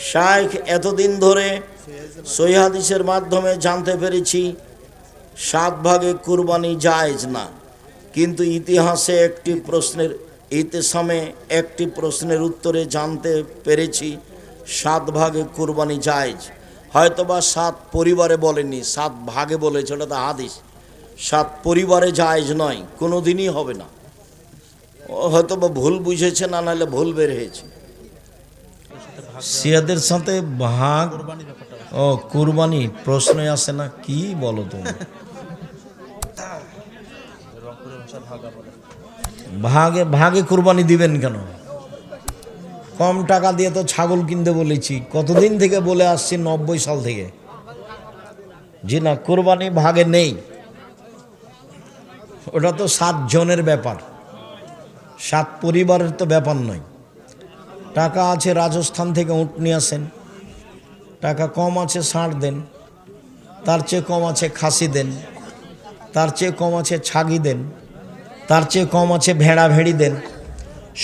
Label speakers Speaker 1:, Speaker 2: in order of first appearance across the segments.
Speaker 1: শাইখ এতদিন ধরে সহিহ হাদিসের মাধ্যমে জানতে পেরেছি 7 ভাগে কুরবানি জায়েজ না, কিন্তু ইতিহাসে একটি প্রশ্নের উত্তরে জানতে পেরেছি 7 ভাগে কুরবানি জায়েজ। হয়তোবা 7 পরিবারে বলেনি, 7 ভাগে বলেছে, ওটা তো হাদিস। 7 পরিবারে জায়েজ নয়, কোনো দিনই হবে না। হয়তোবা ভুল বুঝেছে, না নাহলে ভুল বের হয়েছে। শিয়াদের সাথে ভাগ ও কুরবানি প্রশ্ন আসে না, কি বলো তুমি? ভাগে ভাগে কুরবানি দিবেন কেন? কম টাকা দিয়ে তো ছাগল কিনতে বলেছি, কতদিন থেকে বলে আসছি, 90 সাল থেকে। জি না, কুরবানি ভাগে নেই। ওটা তো 7 জনের ব্যাপার, 7 পরিবারের তো ব্যাপার নয়। টাকা আছে, রাজস্থান থেকে উট নিয়ে আসেন। টাকা কম আছে, ষাঁড় দেন। তার চেয়ে কম আছে, খাসি দেন। তার চেয়ে কম আছে, ছাগি দেন। তার চেয়ে কম আছে, ভেড়া ভেড়ি দেন।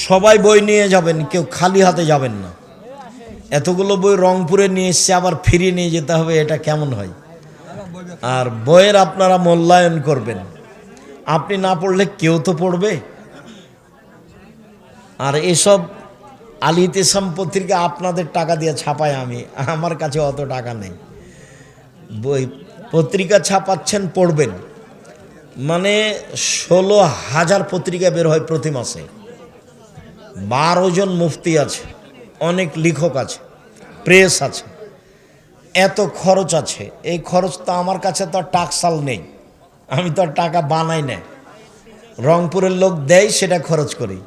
Speaker 1: সবাই বই নিয়ে যাবেন, কেউ খালি হাতে যাবেন না। এতগুলো বই রংপুরে নিয়ে এসছে, আবার ফিরিয়ে নিয়ে যেতে হবে, এটা কেমন হয়? আর বইয়ের আপনারা মূল্যায়ন করবেন, আপনি না পড়লে কেউ তো পড়বে। আর এসব আল ইতিসাম পত্রিকা আপনাদের টাকা দিয়ে ছাপায় আমি, আমার কাছে অত টাকা নেই। বই পত্রিকা ছাপাচ্ছেন, পড়বেন। মানে 16,000 পত্রিকা বের হয় প্রতি মাসে। 12 জন মুফতি আছে, অনেক লেখক আছে, প্রেস আছে, এত খরচ আছে। এই খরচ তো আমার কাছে তো আর টাকসাল নেই, আমি তো আর টাকা বানাই না। রংপুরের লোক দেয়, সেটা খরচ করি।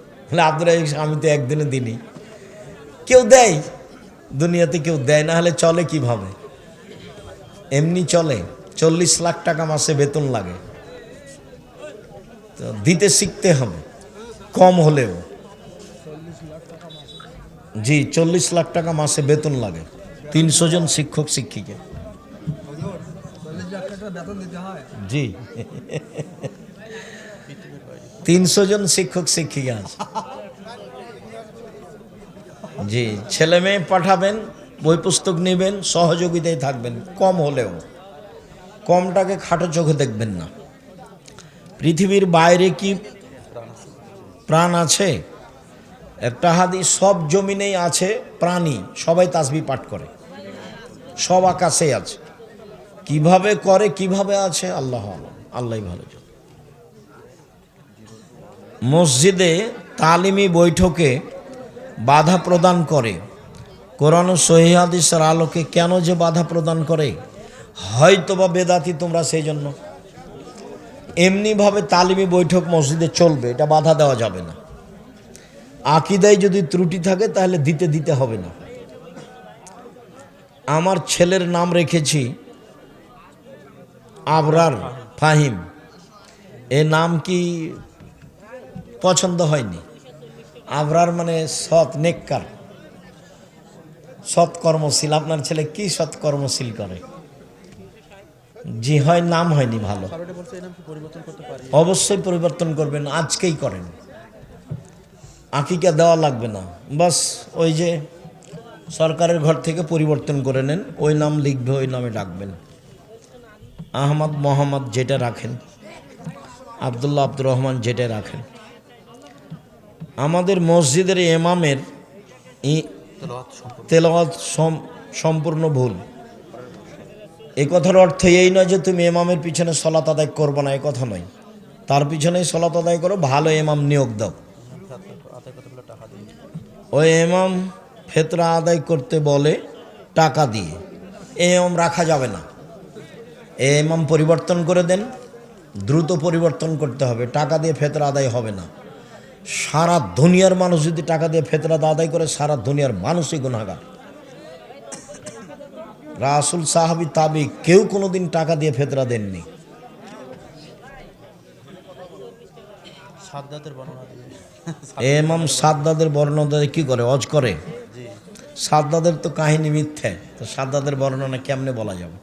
Speaker 1: আপনারা, আমি তো একদিনে দিনই। কেউ দেয়, দুনিয়াতে কেউ দেয় না, হলে চলে কিভাবে? এমনি চলে? 40 লাখ টাকা মাসে বেতন লাগে, তো দিতে শিখতে হবে, কম হলেও। জি, 40 লাখ টাকা মাসে বেতন লাগে 300 জন শিক্ষক শিক্ষিকা। জি, 300 জন শিক্ষক শিক্ষিকা আছে। জি, ছেলে মেয়ে পাঠাবেন, বই পুস্তক নেবেন, সহযোগিতায় থাকবেন, কম হলেও। কমটাকে খাটো চোখে দেখবেন না। পৃথিবীর বাইরে কি প্রাণ আছে? একটা হাদিস, সব জমিনেই আছে প্রাণী, সবাই তাসবিহ পাঠ করে, সব আকাশে আছে। কিভাবে করে, কিভাবে আছে, আল্লাহ আল্লাহ ভালো জানে। মসজিদে তালিমি বৈঠকে বাধা প্রদান করে, কোরআন ও সহিহ হাদিসের আলোকে কেন যে বাধা প্রদান করে? হয়তোবা বেদাতি তোমরা, সেই জন্য। এমনিভাবে তালিমি বৈঠক মসজিদে চলবে, এটা বাধা দেওয়া যাবে না। আকীদায় যদি ত্রুটি থাকে তাহলে দিতে হবে না। আমার ছেলের নাম রেখেছি আবরার ফাহিম। এ নাম কি পছন্দ হয়নি? আবরার মানে সৎ, নেককার, সৎকর্মশীল। আপনার ছেলে কি সৎকর্মশীল করে? জি হয়, নাম হয়নি ভালো। অবশ্যই পরিবর্তন করবেন, আজকেই করেন। আকিকা দেওয়া লাগবে না, বাস ওই যে সরকারের ঘর থেকে পরিবর্তন করে নেন, ওই নাম লিখবে, ওই নামে ডাকবেন। আহমদ, মোহাম্মদ যেটা রাখেন, আবদুল্লাহ, আব্দুর রহমান যেটা রাখেন। আমাদের মসজিদের ইমামের তেলাওয়াত সম্পূর্ণ ভুল। এই কথার অর্থ এই নয় যে তুমি ইমামের পিছনে সলাত আদায় করবো না, এই কথা নয়। তার পিছনেই সলাত আদায় করো, ভালো ইমাম নিয়োগ দাও। ওই ইমাম ফেতরা আদায় করতে বলে টাকা দিয়ে, এই ইমাম রাখা যাবে না। এই ইমাম পরিবর্তন করে দেন, দ্রুত পরিবর্তন করতে হবে। টাকা দিয়ে ফেতরা আদায় হবে না। সারা দুনিয়ার মানুষ যদি টাকা দিয়ে ফেতরা আদায় করে, সারা দুনিয়ার মানুষই গুনাহগার। রাসূল, সাহাবী, তাবী কেউ কোনোদিন টাকা দিয়ে ফেতরা দেননি। ইমাম সাদ্দাদের বর্ণনা কি করে? অজ করে। সাদ্দাদের তো কাহিনী মিথ্যে, তো সাদ্দাদের বর্ণনা কেমনে বলা যাবে?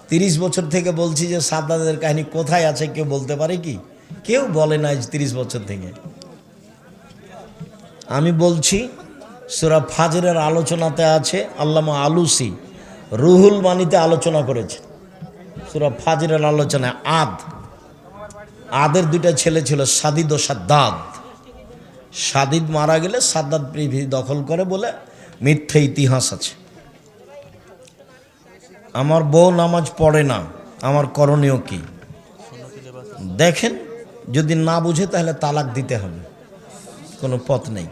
Speaker 1: 30 বছর থেকে বলছি যে সাদ্দাদের কাহিনী কোথায় আছে, কেউ বলতে পারে কি? কেউ বলে না 30 বছর থেকে। আমি বলছি সূরা ফাজরের আলোচনাতে আছে, আল্লামা আলুসি রুহুল মানিতে আলোচনা করেছে। সূরা ফাজরের আলোচনায় আদের দুইটা ছেলে ছিল, সাদিদ ও সাদ্দাদ। সাদিদ মারা গেলে সাদ্দাদ পৃথিবী দখল করে বলে মিথ্যে ইতিহাস আছে। আমার বউ নামাজ পড়ে না, আমার করণীয় কি? দেখেন, যদি না বুঝে তাহলে তালাক দিতে হবে, কোনো পথ নেই।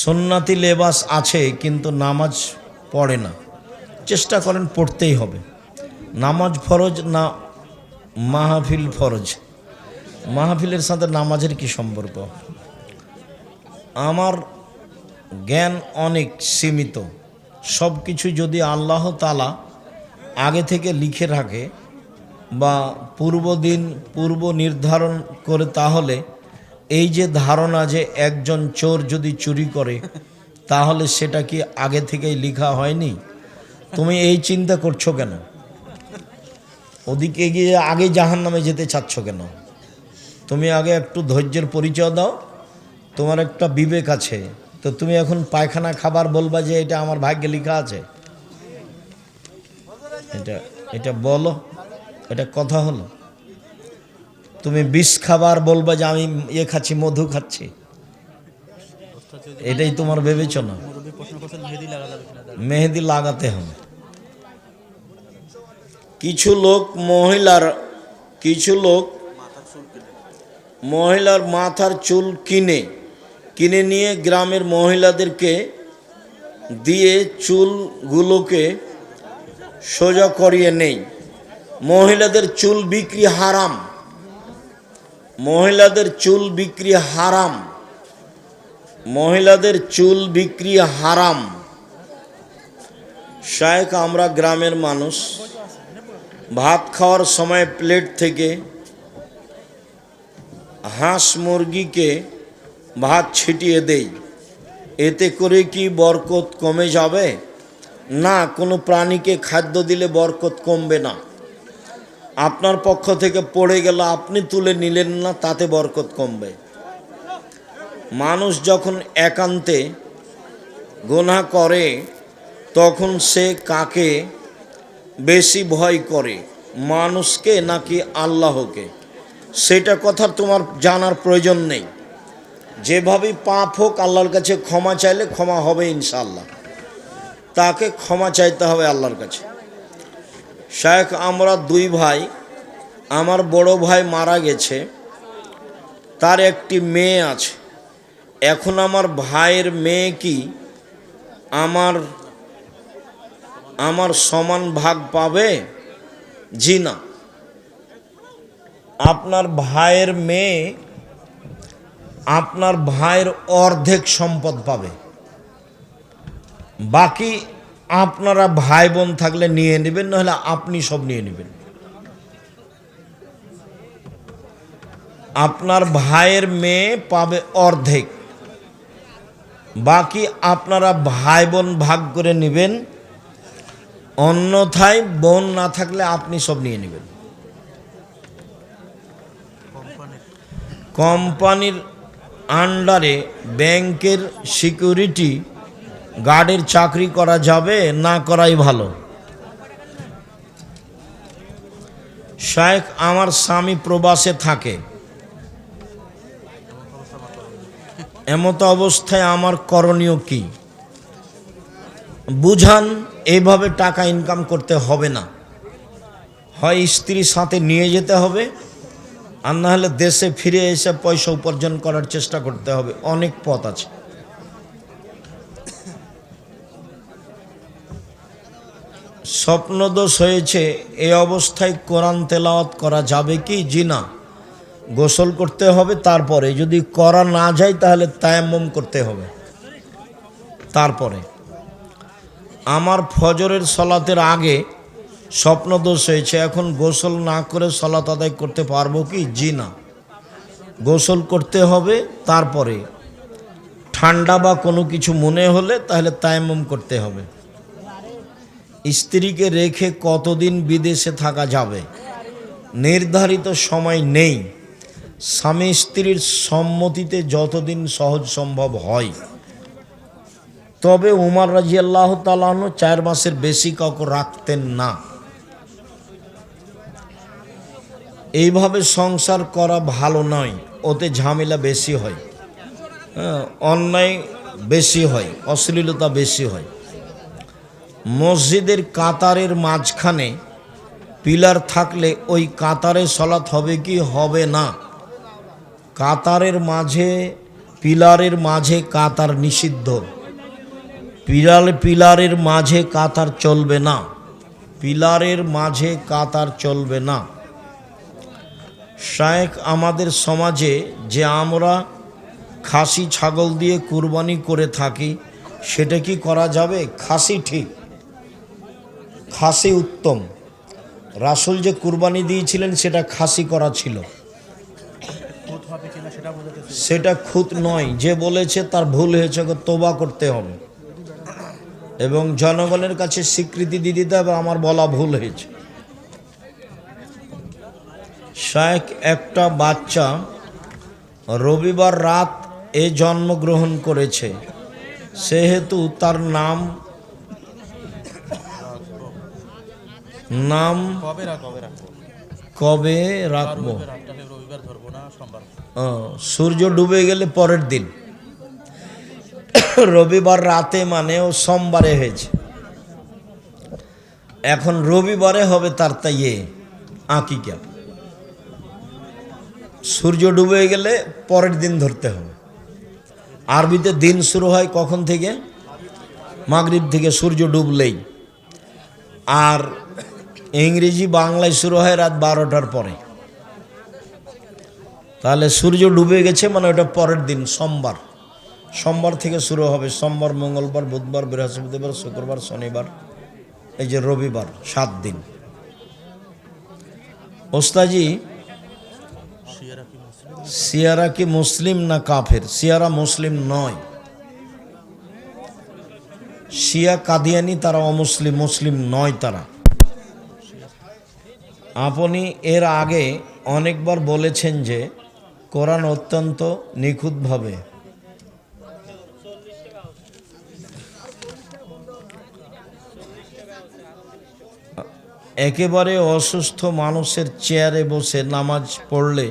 Speaker 1: সুন্নতি লেবাস আছে কিন্তু নামাজ পড়ে না, চেষ্টা করেন পড়তেই হবে। নামাজ ফরজ না মাহফিল ফরজ? মাহফিলের সাথে নামাজের কি সম্পর্ক? আমার জ্ঞান অনেক সীমিত। সব কিছু যদি আল্লাহ তাআলা আগে থেকে লিখে রাখে বা পূর্ব নির্ধারণ করে, তাহলে এই যে ধারণা যে একজন চোর যদি চুরি করে তাহলে সেটা কি আগে থেকেই লেখা হয়নি? তুমি এই চিন্তা করছো কেন? ওদিকে গিয়ে আগে জাহান্নামে যেতে চাচ্ছ কেন? তুমি আগে একটু ধৈর্যের পরিচয় দাও। তোমার একটা বিবেক আছে, তো তুমি এখন পায়খানা খাবার বলবা যে এটা আমার ভাগ্যে লেখা আছে? এটা বলো, এটা কথা হলো? তুমি বিষ খাবার বলবা যে আমি খাচ্ছি, মধু খাচ্ছি, এটাই তোমার বিবেচনা? মেহেদি লাগাতে হবে। কিছু লোক মহিলার মাথার চুল কিনে নিয়ে গ্রামের মহিলাদেরকে দিয়ে চুলগুলোকে সোজা করিয়ে নেই। মহিলাদের চুল বিক্রি হারাম, মহিলাদের চুল বিক্রি হারাম, মহিলাদের চুল বিক্রি হারাম। শায়েখ, আমরা গ্রামের মানুষ, ভাত খাওয়ার সময় প্লেট থেকে হাঁস মুরগিকে ভাত ছিটিয়ে দেই, এতে করে কি বরকত কমে যাবে? না, কোনো প্রাণীকে খাদ্য দিলে বরকত কমবে না। আপনার পক্ষ থেকে পড়ে গেল, আপনি তুলে নিলেন না, তাতে বরকত কমবে। মানুষ যখন একান্তে গুনাহ করে তখন সে কাকে বেশি ভয় করে, মানুষকে নাকি আল্লাহকে? সেটা কথা তোমার জানার প্রয়োজন নেই। যেভাবেই পাপ হোক, আল্লাহর কাছে ক্ষমা চাইলে ক্ষমা হবে ইনশাআল্লাহ। তাকে ক্ষমা চাইতে হবে আল্লাহর কাছে। শায়েখ, আমরা দুই ভাই, আমার বড় ভাই মারা গেছে, তার একটি মেয়ে আছে। এখন আমার ভাইয়ের মেয়ে কি আমার সমান ভাগ পাবে? জি না। আপনার ভাইয়ের মেয়ে আপনার ভাইয়ের অর্ধেক সম্পদ পাবে, বাকি আপনারা ভাই বোন থাকলে নিয়ে নেবেন, নাহলে আপনি সব নিয়ে নেবেন। আপনার ভাইয়ের মেয়ে পাবে অর্ধেক, বাকি আপনারা ভাই বোন ভাগ করে নেবেন। অন্যথায় বোন না থাকলে আপনি সব নিয়ে নেবেন। কোম্পানির আন্ডারে ব্যাংকের সিকিউরিটি গার্ডের চাকরি করা যাবে না করাই ভালো? শায়েখ, আমার স্বামী প্রবাসে থাকে, এমত অবস্থায় আমার করণীয় কি? বুঝান, এইভাবে টাকা ইনকাম করতে হবে না। হয় স্ত্রীর সাথে নিয়ে যেতে হবে, আর না হলে দেশে ফিরে এসে পয়সা উপার্জন করার চেষ্টা করতে হবে। অনেক পথ আছে। স্বপ্নদোষ হয়েছে, এই অবস্থায় কোরআন তেলাওয়াত করা যাবে কি? জি না। গোসল করতে হবে, তারপরে যদি করা না যায় তাহলে তায়াম্মুম করতে হবে। তারপরে আমার ফজরের সলাতের আগে স্বপ্নদোষ হয়েছে, এখন গোসল না করে সলাত আদায় করতে পারবো কি? জি না। গোসল করতে হবে, তারপরে ঠান্ডা বা কোনো কিছু মনে হলে তাহলে তায়াম্মুম করতে হবে। স্ত্রীকে রেখে কতদিন বিদেশে থাকা যাবে? নির্ধারিত সময় নেই। স্বামী স্ত্রীর সম্মতিতে যতদিন সহজ সম্ভব হয়। তবে উমর রাদিয়াল্লাহু তাআলা আনহু 4 মাসের বেশি কাউকে রাখতেন না। এইভাবে সংসার করা ভালো নয়, ওতে ঝামেলা বেশি হয়, অন্যায় বেশি হয়, অশ্লীলতা বেশি হয়। মসজিদের কাতারের মাঝখানে পিলার থাকলে ওই কাতারে সালাত হবে কি হবে না? কাতারের মাঝে, পিলারের মাঝে কাতার নিষিদ্ধ। পিলারের মাঝে কাতার চলবে না, পিলারের মাঝে কাতার চলবে না। শায়েখ আমাদের সমাজে যে আমরা খাসি ছাগল দিয়ে কুরবানি করে থাকি, সেটা কি করা যাবে? খাসি ঠিক, খাসি উত্তম। রাসূল যে কুরবানি দিয়েছিলেন সেটা খাসি করা ছিল, সেটা খুত নয়। যে বলেছে তার ভুল হয়েছে, তওবা করতে হবে এবং জনগণের কাছে স্বীকৃতি দিয়ে দিতে হবে আমার বলা ভুল হয়েছে। শায়েখ একটা বাচ্চা রবিবার রাত এ জন্মগ্রহণ করেছে, সেহেতু তার নাম কবে রাখবো? সূর্য ডুবে গেলে পরের দিন, রবিবার রাতে মানে ও সোমবারে হয়েছে, এখন রবিবারে হবে তার তাই আকিকা। সূর্য ডুবে গেলে পরের দিন ধরতে হবে। আরবিতে দিন শুরু হয় কখন থেকে? মাগরিব থেকে, সূর্য ডুবলেই। আর ইংরেজি বাংলায় শুরু হয় রাত 12টার পরে। তাহলে সূর্য ডুবে গেছে মানে ওটা পরের দিন, সোমবার। সোমবার থেকে শুরু হবে, সোমবার, মঙ্গলবার, বুধবার, বৃহস্পতিবার, শুক্রবার, শনিবার, এই যে রবিবার, 7 দিন। ওস্তাজি, শিয়ারা কি মুসলিম না কাফের? শিয়ারা মুসলিম নয়, শিয়া কাদিয়ানি তারা অমুসলিম, মুসলিম নয় তারা। আপনি এর আগে অনেকবার বলেছেন যে কোরআন অত্যন্ত নিখুঁতভাবে একেবারে অসুস্থ মানুষের চেয়ারে বসে নামাজ পড়লে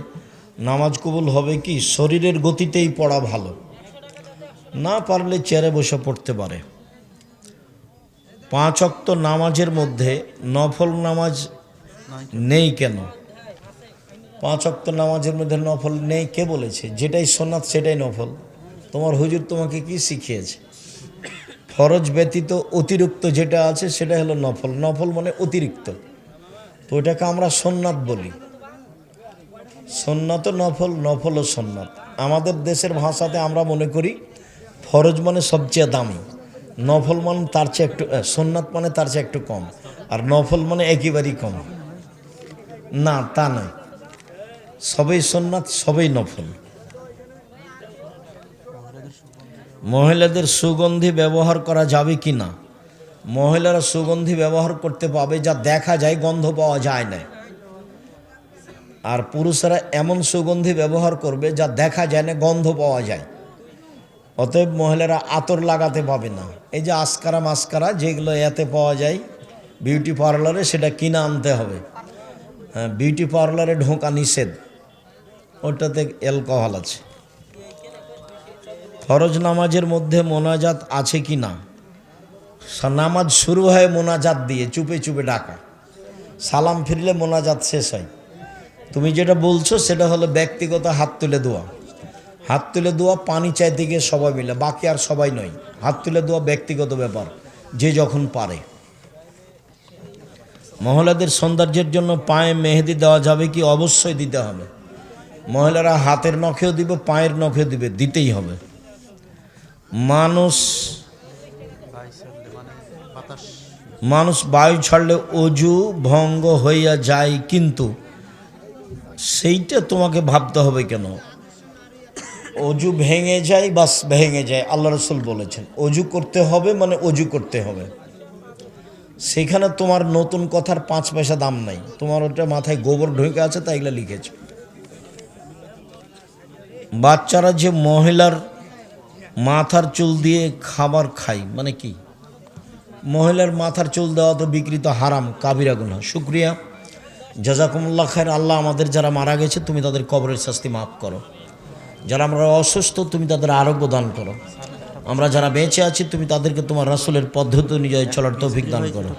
Speaker 1: নামাজ কবুল হবে কি? শরীরের গতিতেই পড়া ভালো, না পারলে চেয়ারে বসে পড়তে পারে। 5 ওয়াক্ত নামাজের মধ্যে নফল নামাজ নেই কেন? 5 ওয়াক্ত নামাজের মধ্যে নফল নেই কে বলেছে? যেটাই সুন্নাত সেটাই নফল। তোমার হুজুর তোমাকে কি শিখিয়েছে? ফরজ ব্যতীত অতিরিক্ত যেটা আছে সেটা হলো নফল। নফল মানে অতিরিক্ত, তো ওটাকে আমরা সুন্নাত বলি। সুন্নাত ও নফল, নফল ও সুন্নাত। আমাদের দেশের ভাষাতে আমরা মনে করি ফরজ মানে সবচেয়ে দামি, নফল মানে তার চেয়ে একটু, সুন্নাত মানে তার চেয়ে একটু কম, আর নফল মানে একেবারেই কম। না, তা নয়, সবই সুন্নাত, সবই নফল। মহিলাদের সুগন্ধি ব্যবহার করা যাবে কি না? মহিলারা সুগন্ধি ব্যবহার করতে পাবে যা দেখা যায়, গন্ধ পাওয়া যায় না। আর পুরুষেরা এমন সুগন্ধি ব্যবহার করবে যা দেখা যায় না, গন্ধ পাওয়া যায়। অতএব মহিলারা আতর লাগাতে পাবে না। এই যে আসকারা মাস্কারা যেগুলো এতে পাওয়া যায় বিউটি পার্লারে, সেটা কিনে আনতে হবে। হ্যাঁ, বিউটি পার্লারে ঢোকা নিষেধ, ওটাতে অ্যালকোহল আছে। ফরজ নামাজের মধ্যে মোনাজাত আছে কি না? নামাজ শুরু হয় মোনাজাত দিয়ে, চুপে চুপে ডাকা। সালাম ফিরলে মোনাজাত শেষ হয়। তুমি যেটা বলছো সেটা হলো ব্যক্তিগত হাত তুলে দোয়া। হাত তুলে দোয়া পানি চাইতে গিয়ে সবাই মিলে, বাকি আর সবাই নয়। হাত তুলে দোয়া ব্যক্তিগত ব্যাপার, যে যখন পারে। মহিলাদের সৌন্দর্যের জন্য পায়ে মেহেদি দেওয়া যাবে কি? অবশ্যই দিতে হবে। মহিলারা হাতের নখেও দিবে, পায়ের নখেও দিবে, দিতেই হবে। মানুষ বায়ু ছাড়লে অজু ভঙ্গ হইয়া যায়, কিন্তু সেইটা তোমাকে ভাবতে হবে কেন? অজু ভেঙে যায়, বাস ভেঙে যায়, আল্লাহ রাসূল বলেছেন। অজু করতে হবে মানে অজু করতে হবে, সেখানে তোমার নতুন কথার 5 পয়সা দাম নাই। তোমার ওটা মাথায় গোবর ঢুকে আছে, তাই এগুলো লিখেছে। বাচ্চারা যে মাথার চুল দিয়ে খাবার খাই মানে কি? মহিলার মাথার চুল দেওয়া তো বিকৃত হারাম, কাবিরা গুনাহ। শুক্রিয়া, জাযাকুমুল্লাহ খায়ের। আল্লাহ আমাদের যারা মারা গেছে তুমি তাদের কবরের শাস্তি মাফ করো, যারা আমরা অসুস্থ তুমি তাদের আরোগ্য দান করো, আমরা যারা বেঁচে আছি তুমি তাদেরকে তোমার রাসূলের পদ্ধতি অনুযায়ী চলার তৌফিক দান করো।